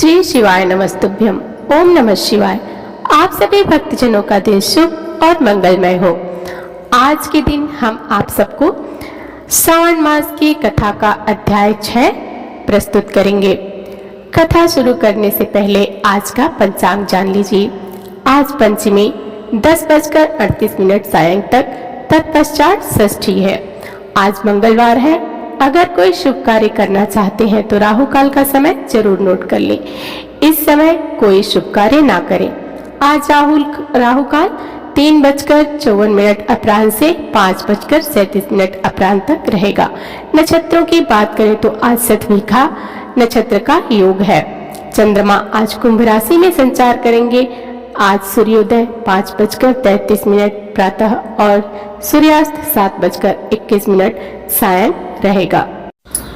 श्री शिवाय नमस्तुभ्यम। ओम नमः शिवाय। आप सभी भक्तजनों का दिन शुभ और मंगलमय हो। आज के दिन हम आप सबको श्रावण मास की कथा का अध्याय 6 प्रस्तुत करेंगे। कथा शुरू करने से पहले आज का पंचांग जान लीजिए। आज पंचमी 10:38 सायं तक, तत्पश्चात षष्ठी है। आज मंगलवार है। अगर कोई शुभ कार्य करना चाहते हैं तो राहु काल का समय जरूर नोट कर लें। इस समय कोई शुभ कार्य ना करें। आज राहु काल 3:54 अपराह्न से 5:37 अपराह्न तक रहेगा। नक्षत्रों की बात करें तो आज शतभिखा नक्षत्र का योग है। चंद्रमा आज कुंभ राशि में संचार करेंगे। आज सूर्योदय 5:33 प्रातः और सूर्यास्त 7:21 सायं रहेगा।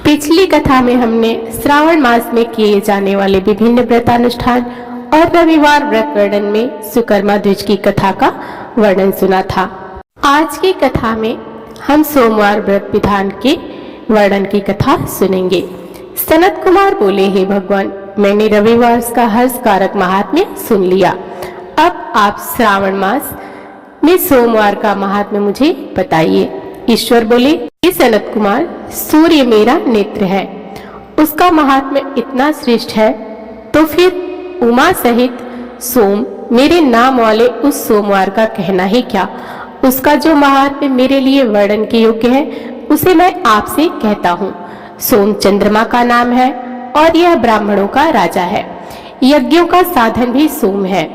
पिछली कथा में हमने श्रावण मास में किए जाने वाले विभिन्न व्रतानुष्ठान और रविवार व्रत वर्णन में सुकर्मा द्विज की कथा का वर्णन सुना था। आज की कथा में हम सोमवार व्रत विधान के वर्णन की कथा सुनेंगे। सनत कुमार बोले, हे भगवान, मैंने रविवार का हर्ष कारक महात्म्य सुन लिया। अब आप श्रावण मास में सोमवार का महात्म्य मुझे बताइए। ईश्वर बोले, हे सनत कुमार, सूर्य मेरा नेत्र है, उसका महात्म्य इतना श्रेष्ठ है, तो फिर उमा सहित सोम मेरे नाम वाले उस सोमवार का कहना ही क्या। उसका जो महात्म्य मेरे लिए वर्णन के योग्य है उसे मैं आपसे कहता हूँ। सोम चंद्रमा का नाम है और यह ब्राह्मणों का राजा है। यज्ञों का साधन भी सोम है।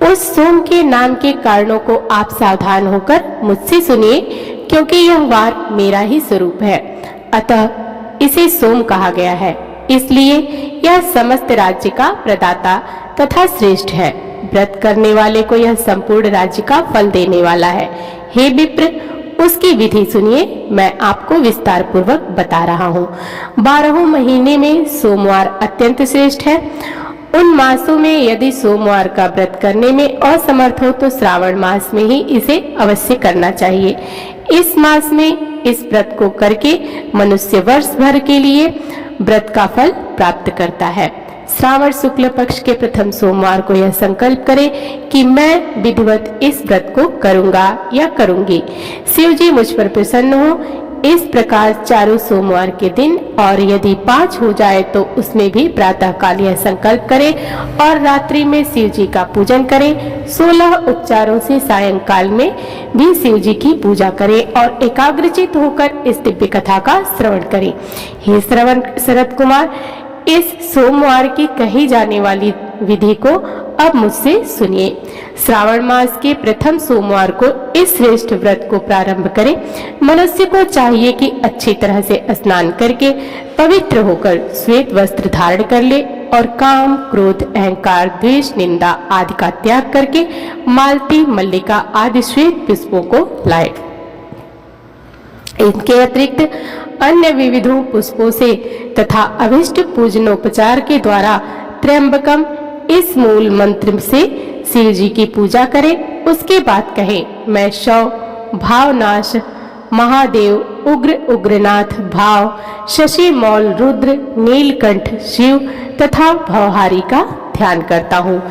उस सोम के नाम के कारणों को आप सावधान होकर मुझसे सुनिए, क्योंकि यह वार मेरा ही स्वरूप है, अतः इसे सोम कहा गया है। इसलिए यह समस्त राज्य का प्रदाता तथा श्रेष्ठ है। व्रत करने वाले को यह संपूर्ण राज्य का फल देने वाला है। हे विप्र, उसकी विधि सुनिए, मैं आपको विस्तार पूर्वक बता रहा हूँ। 12 महीने में सोमवार अत्यंत श्रेष्ठ है। उन मासों में यदि सोमवार का व्रत करने में असमर्थ हो तो श्रावण मास में ही इसे अवश्य करना चाहिए। इस मास में इस व्रत को करके मनुष्य वर्ष भर के लिए व्रत का फल प्राप्त करता है। श्रावण शुक्ल पक्ष के प्रथम सोमवार को यह संकल्प करें कि मैं विधिवत इस व्रत को करूंगा या करूंगी। शिव जी मुझ पर प्रसन्न हो। इस प्रकार चारों सोमवार के दिन, और यदि 5 हो जाए तो उसमें भी प्रातः काल यह संकल्प करें और रात्रि में शिव जी का पूजन करें। 16 उपचारों से सायंकाल में भी शिव जी की पूजा करें और एकाग्रचित होकर इस दिव्य कथा का श्रवण करें। हे शरद कुमार, इस सोमवार की कही जाने वाली विधि को अब मुझसे सुनिए। श्रावण मास के प्रथम सोमवार को इस श्रेष्ठ व्रत को प्रारंभ करें। मनुष्य को चाहिए कि अच्छी तरह से स्नान करके पवित्र होकर श्वेत वस्त्र धारण कर ले और काम, क्रोध, अहंकार, द्वेष, निंदा आदि का त्याग करके मालती, मल्लिका आदि श्वेत पुष्पों को लाए। इनके अतिरिक्त अन्य विविधों पुष्पों से तथा अभिष्ट पूजनोपचार के द्वारा त्र्यंबकम इस मूल मंत्र से शिव जी की पूजा करें। उसके बाद कहें, मैं शव, भावनाश, महादेव, उग्र उग्रनाथ, भाव, शशि मौल, रुद्र, नीलकंठ, शिव तथा भवहारी का ध्यान करता हूँ।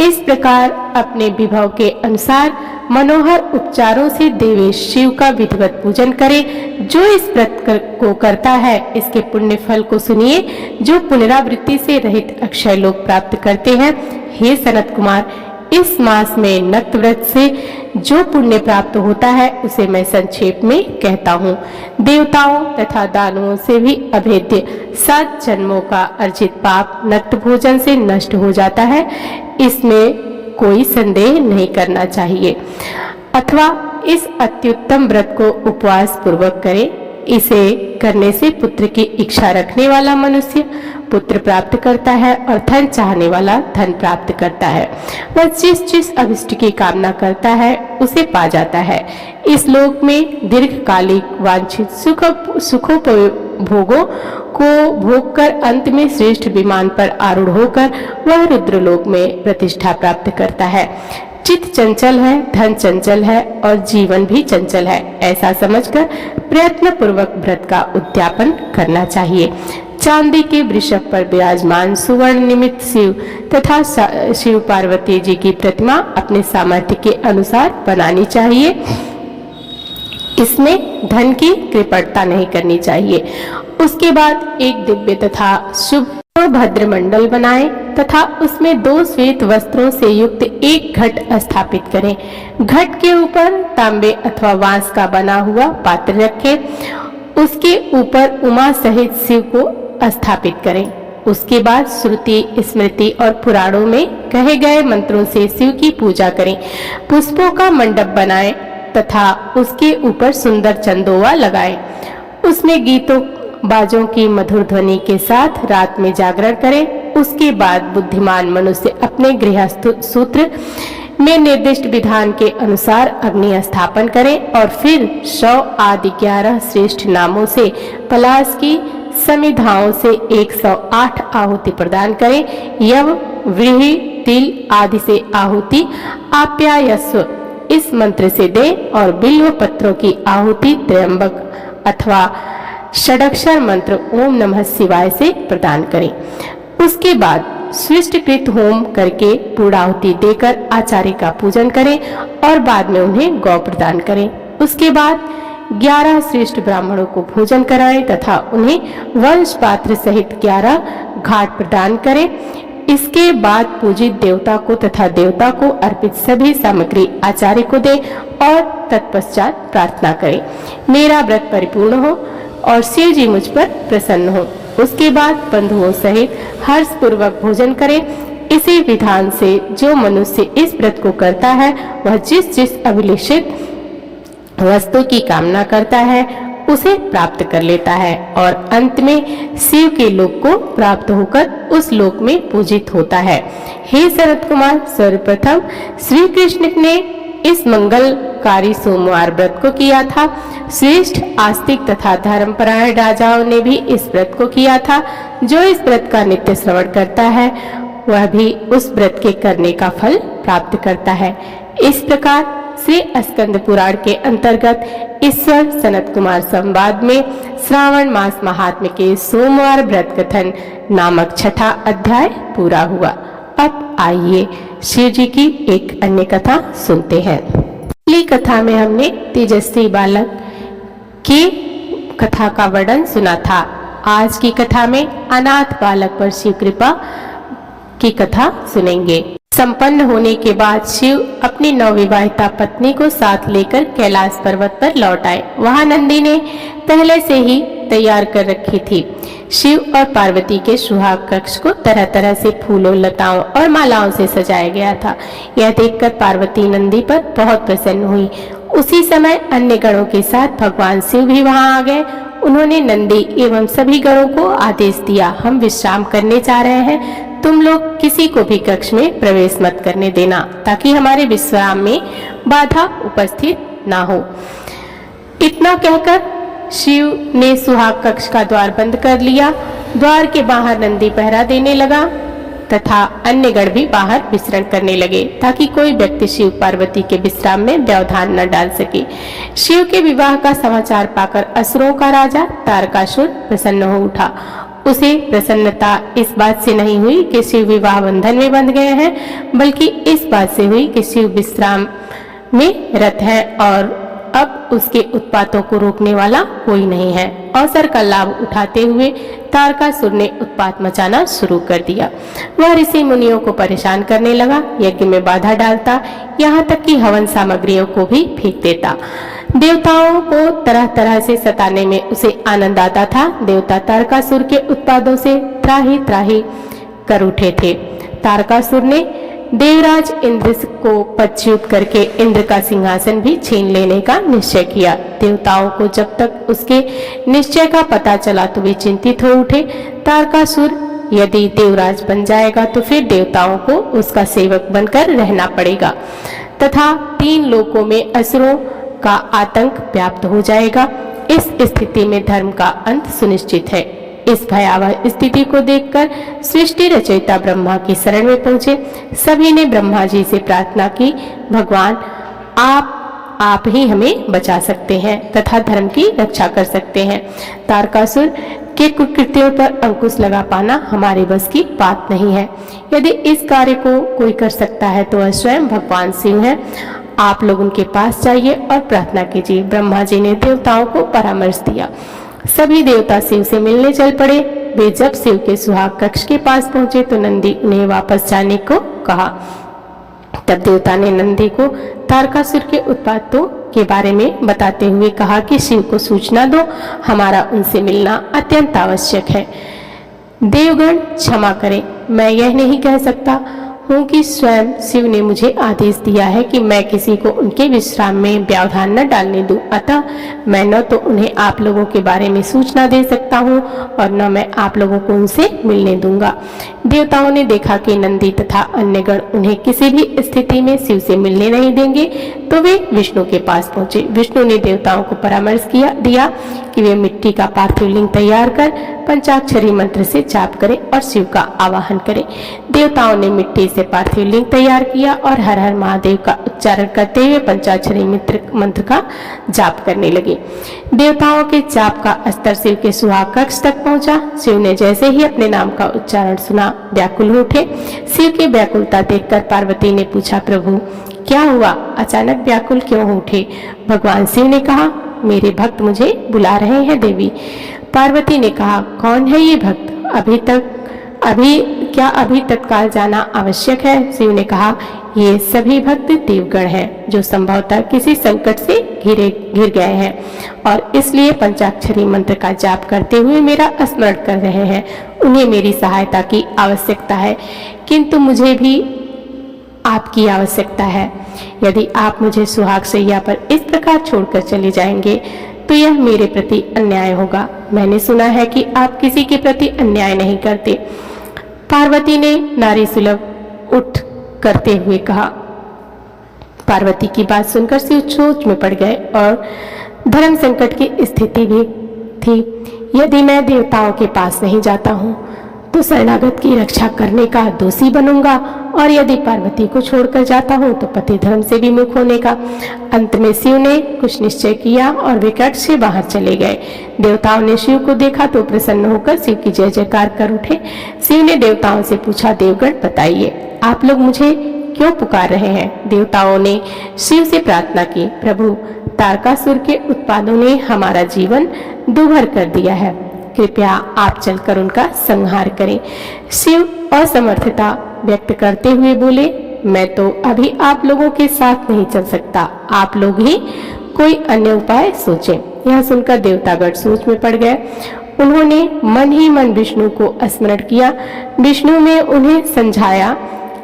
इस प्रकार अपने विभव के अनुसार मनोहर उपचारों से देवेश शिव का विधिवत पूजन करें। जो इस व्रत को करता है इसके पुण्य फल को सुनिए, जो पुनरावृत्ति से रहित अक्षय लोक प्राप्त करते हैं। हे सनत कुमार, इस मास में नक्त व्रत से जो पुण्य प्राप्त होता है उसे मैं संक्षेप में कहता हूँ। देवताओं तथा दानवों से भी अभेद्य 7 जन्मों का अर्जित पाप नक्त भोजन से नष्ट हो जाता है। इसमें कोई संदेह नहीं करना चाहिए। अथवा इस अत्युत्तम व्रत को उपवास पूर्वक करें। इसे करने से पुत्र की इच्छा रखने वाला मनुष्य पुत्र प्राप्त करता है और धन चाहने वाला धन प्राप्त करता है। वह जिस अभिष्ट की कामना करता है उसे पा जाता है। इस लोक में दीर्घकालिक वांछित सुखोपभोगों को भोग कर अंत में श्रेष्ठ विमान पर आरूढ़ होकर वह रुद्रलोक में प्रतिष्ठा प्राप्त करता है। चित्त चंचल है, धन चंचल है और जीवन भी चंचल है, ऐसा समझकर प्रयत्न पूर्वक व्रत का उद्यापन करना चाहिए। चांदी के वृषभ पर विराजमान सुवर्ण निमित्त शिव तथा शिव पार्वती जी की प्रतिमा अपने सामर्थ्य के अनुसार बनानी चाहिए। इसमें धन की कृपणता नहीं करनी चाहिए। उसके बाद एक दिव्य तथा शुभ भद्र मंडल बनाएं तथा उसमें 2 श्वेत वस्त्रों से युक्त एक घट स्थापित करें। घट के ऊपर तांबे अथवा बांस का बना हुआ पात्र रखें। उसके ऊपर उमा सहित शिव को स्थापित करें। उसके बाद श्रुति, स्मृति और पुराणों में कहे गए मंत्रों से शिव की पूजा करें। पुष्पों का मंडप बनाएं तथा उसके ऊपर सुंदर चंदोवा लगाएं। उसमें गीतों बाजों की मधुर ध्वनि के साथ रात में जागरण करें। उसके बाद बुद्धिमान मनुष्य अपने गृहस्थ सूत्र में निर्दिष्ट विधान के अनुसार अग्नि स्थापन करें और फिर 100 आदि 11 श्रेष्ठ नामों से पलाश की समिधाओं से 108 आहुति प्रदान करें। यव, व्रीहि, तिल आदि से आहुति आप्यायस्व इस मंत्र से दें और बिल्व पत्रों की आहुति त्र्यंबक अथवा षडक्षर मंत्र ओम नमः शिवाय से प्रदान करें। उसके बाद स्विष्टकृत होम करके पूर्णाहुति देकर आचार्य का पूजन करें और बाद में उन्हें गौ प्रदान करें। उसके बाद 11 श्रेष्ठ ब्राह्मणों को भोजन कराएं तथा उन्हें वंश पात्र सहित 11 घाट प्रदान करें। इसके बाद पूजित देवता को तथा देवता को अर्पित सभी सामग्री आचार्य को दें और तत्पश्चात प्रार्थना करें, मेरा व्रत परिपूर्ण हो और शिव जी मुझ पर प्रसन्न हो। उसके बाद बंधुओं सहित हर्ष पूर्वक भोजन करें। इसी विधान से जो मनुष्य इस व्रत को करता है वह जिस जिस अभिलषित वस्तु की कामना करता है उसे प्राप्त कर लेता है और अंत में शिव के लोक को प्राप्त होकर उस लोक में पूजित होता है। हे शरद कुमार, सर्वप्रथम श्री कृष्ण ने इस मंगलकारी सोमवार व्रत को किया था। श्रेष्ठ आस्तिक तथा धर्मपरायण राजाओं ने भी इस व्रत को किया था। जो इस व्रत का नित्य श्रवण करता है वह भी उस व्रत के करने का फल प्राप्त करता है। इस प्रकार श्री स्कंद पुराण के अंतर्गत ईश्वर सनत कुमार संवाद में श्रावण मास महात्म्य के सोमवार व्रत कथन नामक 6ठा अध्याय पूरा हुआ। अब आइए शिव जी की एक अन्य कथा सुनते हैं। पिछली कथा में हमने तेजस्वी बालक की कथा का वर्णन सुना था। आज की कथा में अनाथ बालक पर शिव कृपा की कथा सुनेंगे। संपन्न होने के बाद शिव अपनी नवविवाहिता पत्नी को साथ लेकर कैलाश पर्वत पर लौट आए। वहां नंदी ने पहले से ही तैयार कर रखी थी। शिव और पार्वती के सुहाग कक्ष को तरह तरह से फूलों, लताओं और मालाओं से सजाया गया था। यह देखकर पार्वती नंदी पर बहुत प्रसन्न हुई। उसी समय अन्य गणों के साथ भगवान शिव भी वहां आ गए। उन्होंने नंदी एवं सभी गणों को आदेश दिया, हम विश्राम करने जा रहे हैं, तुम लोग किसी को भी कक्ष में प्रवेश मत करने देना ताकि हमारे विश्राम में बाधा उपस्थित ना हो। इतना कहकर शिव ने सुहाग कक्ष का द्वार बंद कर लिया। द्वार के बाहर नंदी पहरा देने लगा तथा अन्य गण भी बाहर विचरण करने लगे ताकि कोई व्यक्ति शिव पार्वती के विश्राम में व्यवधान न डाल सके। शिव के विवाह का समाचार पाकर असुरों का राजा तारकासुर प्रसन्न हो उठा। उसे प्रसन्नता इस बात से नहीं हुई कि शिव विवाह बंधन में बंध गए हैं, बल्कि इस बात से हुई कि शिव विश्राम में रत है और अब उसके उत्पातों को रोकने वाला कोई नहीं है। अवसर का लाभ उठाते हुए तारकासुर ने उत्पात मचाना शुरू कर दिया। वह ऋषि मुनियों को परेशान करने लगा, यज्ञ में बाधा डालता, यहाँ तक कि हवन सामग्रियों को भी फेंक देता। देवताओं को तरह तरह से सताने में उसे आनंद आता था। देवता तारकासुर के उत्पादों से त्राही त्राही कर उठे थे। तारकासुर ने देवराज इंद्र को पदच्युत करके इंद्र का सिंहासन भी छीन लेने का निश्चय किया। देवताओं को जब तक उसके निश्चय का पता चला तो वे चिंतित हो उठे। तारकासुर यदि देवराज बन जाएगा तो फिर देवताओं को उसका सेवक बनकर रहना पड़ेगा तथा 3 लोकों में असुरों का आतंक व्याप्त हो जाएगा। इस स्थिति में धर्म का अंत सुनिश्चित है। इस भयावह स्थिति को देखकर सृष्टि रचयिता ब्रह्मा की शरण में पहुंचे। सभी ने ब्रह्मा जी से प्रार्थना की, भगवान आप आप ही हमें बचा सकते हैं तथा धर्म की रक्षा कर सकते हैं। तारकासुर के कुकृत्यों पर अंकुश लगा पाना हमारे बस की बात नहीं है। यदि इस कार्य को कोई कर सकता है तो वह स्वयं भगवान शिव है। आप लोग उनके पास जाइए और प्रार्थना कीजिए। ब्रह्मा जी ने देवताओं को परामर्श दिया। सभी देवता शिव से मिलने चल पड़े। वे जब शिव के सुहाग कक्ष के पास पहुंचे तो नंदी उन्हें वापस जाने को कहा। तब देवता ने नंदी को तारकासुर के उत्पातों के बारे में बताते हुए कहा कि शिव को सूचना दो, हमारा उनसे मिलना अत्यंत आवश्यक है। देवगण क्षमा करें, मैं यह नहीं कह सकता हूँ कि स्वयं शिव ने मुझे आदेश दिया है कि मैं किसी को उनके विश्राम में व्यवधान न डालने दूं। अतः मैं न तो उन्हें आप लोगों के बारे में सूचना दे सकता हूँ और न मैं आप लोगों को उनसे मिलने दूंगा। देवताओं ने देखा कि नंदी तथा अन्य गण उन्हें किसी भी स्थिति में शिव से मिलने नहीं देंगे तो वे विष्णु के पास पहुंचे। विष्णु ने देवताओं को परामर्श दिया कि वे मिट्टी का पार्थिव लिंग तैयार कर पंचाक्षरी मंत्र से जाप करें और शिव का आवाहन करें। देवताओं ने मिट्टी से पार्थिव लिंग तैयार किया और हर हर महादेव का उच्चारण करते हुए पंचाक्षरी मंत्र का जाप करने लगे। देवताओं के जाप का स्तर शिव के सुहाग कक्ष तक पहुंचा। शिव ने जैसे ही अपने नाम का उच्चारण सुना व्याकुल हो उठे। शिव की व्याकुलता देखकर पार्वती ने पूछा, प्रभु क्या हुआ, अचानक व्याकुल क्यों उठे? भगवान शिव ने कहा, मेरे भक्त मुझे बुला रहे हैं देवी। पार्वती ने कहा, कौन है ये भक्त? अभी तत्काल जाना आवश्यक है। शिव ने कहा, ये सभी भक्त देवगण हैं जो संभवतः किसी संकट से घिर गए हैं और इसलिए पंचाक्षरी मंत्र का जाप करते हुए मेरा स्मरण कर रहे हैं। उन्हें मेरी सहायता की आवश्यकता है, किंतु मुझे भी आपकी आवश्यकता है। यदि आप मुझे सुहाग शैया पर इस प्रकार छोड़कर चले जाएंगे तो यह मेरे प्रति अन्याय होगा। मैंने सुना है कि आप किसी के प्रति अन्याय नहीं करते। पार्वती ने नारी सुलभ उठ करते हुए कहा। पार्वती की बात सुनकर शिव सोच में पड़ गए और धर्म संकट की स्थिति भी थी। यदि मैं देवताओं के पास नहीं जाता हूँ तो शरणागत की रक्षा करने का दोषी बनूंगा और यदि पार्वती को छोड़कर जाता हूँ तो पति धर्म से विमुख होने का। अंत में शिव ने कुछ निश्चय किया और वे कक्ष से बाहर चले गए। देवताओं ने शिव को देखा तो प्रसन्न होकर शिव की जय जयकार कर उठे। शिव ने देवताओं से पूछा, देवगण बताइए, आप लोग मुझे क्यों पुकार रहे हैं? देवताओं ने शिव से प्रार्थना की, प्रभु तारकासुर के उत्पादों ने हमारा जीवन दुभर कर दिया है, कृपया आप चलकर उनका संहार करें। शिव असमर्थता व्यक्त करते हुए बोले, मैं तो अभी आप लोगों के साथ नहीं चल सकता, आप लोग ही कोई अन्य उपाय सोचें। यह सुनकर देवतागण सोच में पड़ गए। उन्होंने मन ही मन विष्णु को स्मरण किया। विष्णु ने उन्हें समझाया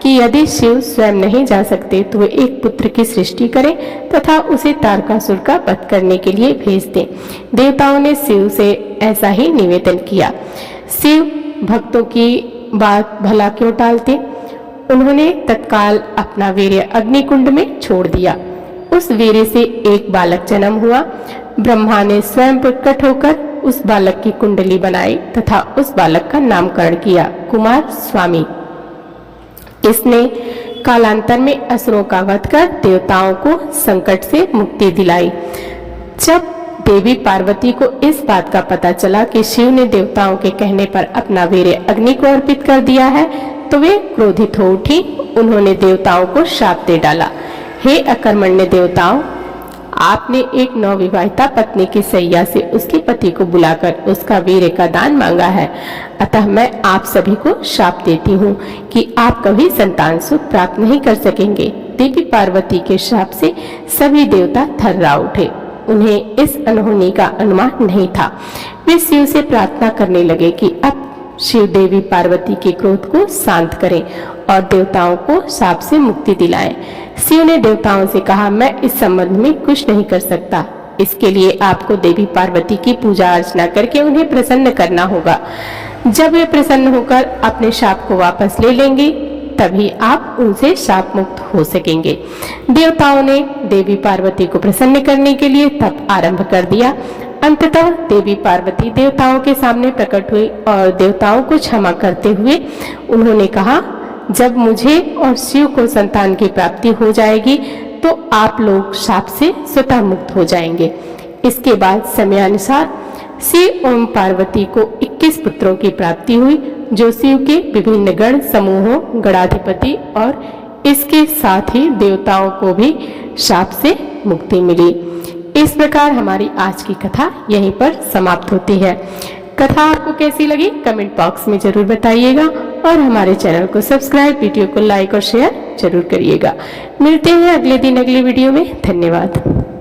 कि यदि शिव स्वयं नहीं जा सकते तो वे एक पुत्र की सृष्टि करें तथा उसे तारकासुर का वध करने के लिए भेज दें। देवताओं ने शिव से ऐसा ही निवेदन किया। शिव भक्तों की बात भला क्यों टालते? उन्होंने तत्काल अपना वीर्य अग्निकुंड में छोड़ दिया। उस वीर्य से एक बालक जन्म हुआ। ब्रह्मा ने स्वयं प्रकट होकर उस बालक की कुंडली बनाई तथा उस बालक का नामकरण किया कुमार स्वामी। इसने कालांतर में असुरों का वध कर देवताओं को संकट से मुक्ति दिलाई। जब देवी पार्वती को इस बात का पता चला कि शिव ने देवताओं के कहने पर अपना वीर्य अग्नि को अर्पित कर दिया है तो वे क्रोधित हो उठी। उन्होंने देवताओं को शाप दे डाला, हे अकर्मण्य देवताओं, आपने एक नवविवाहिता पत्नी की सैया से उसके पति को बुलाकर उसका वीर्य का दान मांगा है। अतः मैं आप सभी को शाप देती हूँ कि आप कभी संतान सुख प्राप्त नहीं कर सकेंगे। देवी पार्वती के शाप से सभी देवता थर्रा उठे। उन्हें इस अनहोनी का अनुमान नहीं था। वे शिव से प्रार्थना करने लगे कि अब शिव देवी पार्वती के क्रोध को शांत करें और देवताओं को शाप से मुक्ति दिलाएं। शिव ने देवताओं से कहा, मैं इस संबंध में कुछ नहीं कर सकता। इसके लिए आपको देवी पार्वती की पूजा अर्चना करके उन्हें प्रसन्न करना होगा। जब वे प्रसन्न होकर अपने शाप को वापस ले लेंगे तभी आप उनसे शाप मुक्त हो सकेंगे। देवताओं ने देवी पार्वती को प्रसन्न करने के लिए तप आरंभ कर दिया। अंततः देवी पार्वती देवताओं के सामने प्रकट हुई और देवताओं को क्षमा करते हुए उन्होंने कहा, जब मुझे और शिव को संतान की प्राप्ति हो जाएगी तो आप लोग शाप से स्वतः मुक्त हो जाएंगे। इसके बाद समयानुसार शिव एवं पार्वती को 21 पुत्रों की प्राप्ति हुई, जो शिव के विभिन्न गण समूहों, गणाधिपति और इसके साथ ही देवताओं को भी शाप से मुक्ति मिली। इस प्रकार हमारी आज की कथा यहीं पर समाप्त होती है। कथा आपको कैसी लगी कमेंट बॉक्स में जरूर बताइएगा और हमारे चैनल को सब्सक्राइब, वीडियो को लाइक और शेयर जरूर करिएगा। मिलते हैं अगले दिन अगले वीडियो में। धन्यवाद।